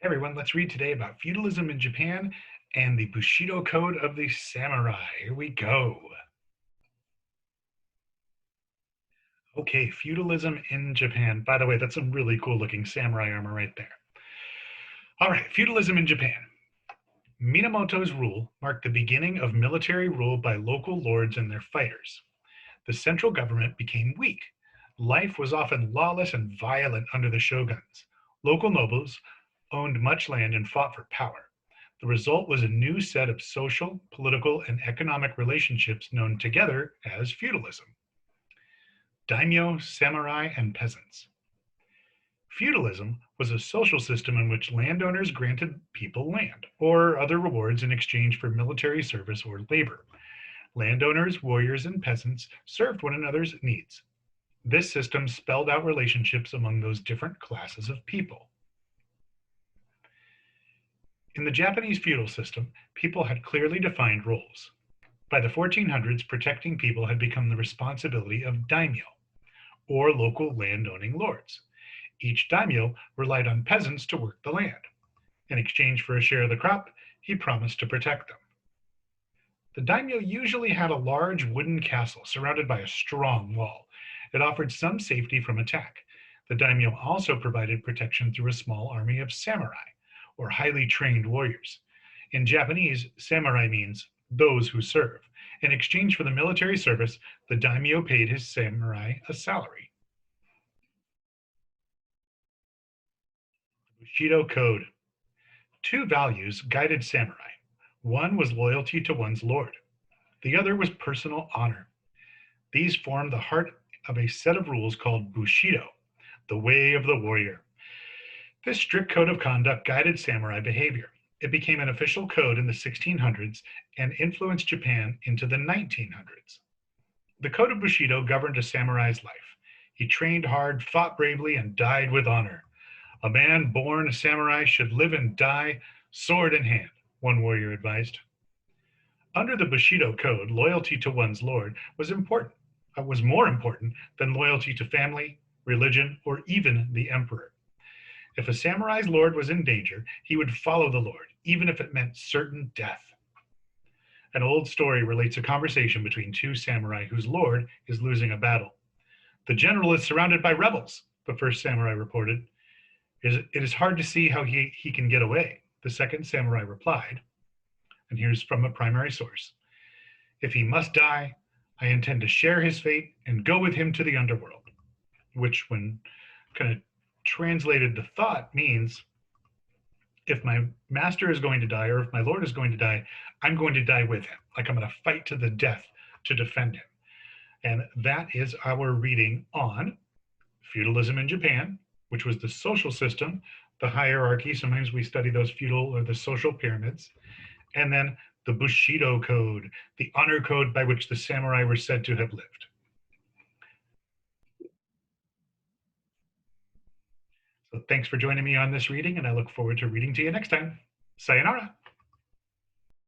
Hey everyone, let's read today about feudalism in Japan and the Bushido Code of the Samurai. Here we go. Okay, feudalism in Japan. By the way, that's some really cool looking samurai armor right there. All right, feudalism in Japan. Minamoto's rule marked the beginning of military rule by local lords and their fighters. The central government became weak. Life was often lawless and violent under the shoguns. Local nobles owned much land and fought for power. The result was a new set of social, political, and economic relationships known together as feudalism. Daimyo, samurai, and peasants. Feudalism was a social system in which landowners granted people land or other rewards in exchange for military service or labor. Landowners, warriors, and peasants served one another's needs. This system spelled out relationships among those different classes of people. In the Japanese feudal system, people had clearly defined roles. By the 1400s, protecting people had become the responsibility of daimyo, or local land-owning lords. Each daimyo relied on peasants to work the land. In exchange for a share of the crop, he promised to protect them. The daimyo usually had a large wooden castle surrounded by a strong wall. It offered some safety from attack. The daimyo also provided protection through a small army of samurai, or highly trained warriors. In Japanese, samurai means those who serve. In exchange for the military service, the daimyo paid his samurai a salary. Bushido Code. Two values guided samurai. One was loyalty to one's lord. The other was personal honor. These formed the heart of a set of rules called Bushido, the way of the warrior. This strict code of conduct guided samurai behavior. It became an official code in the 1600s and influenced Japan into the 1900s. The code of Bushido governed a samurai's life. He trained hard, fought bravely, and died with honor. A man born a samurai should live and die sword in hand, one warrior advised. Under the Bushido code, loyalty to one's lord was more important than loyalty to family, religion, or even the emperor. If a samurai's lord was in danger, he would follow the lord, even if it meant certain death. An old story relates a conversation between two samurai whose lord is losing a battle. The general is surrounded by rebels, the first samurai reported. It is hard to see how he can get away, the second samurai replied. And here's from a primary source. If he must die, I intend to share his fate and go with him to the underworld, which, when kind of translated the thought, means if my master is going to die or if my lord is going to die, I'm going to die with him. Like I'm going to fight to the death to defend him. And that is our reading on feudalism in Japan, which was the social system, the hierarchy. Sometimes we study those feudal or the social pyramids. And then the Bushido code, the honor code by which the samurai were said to have lived. So thanks for joining me on this reading, and I look forward to reading to you next time. Sayonara.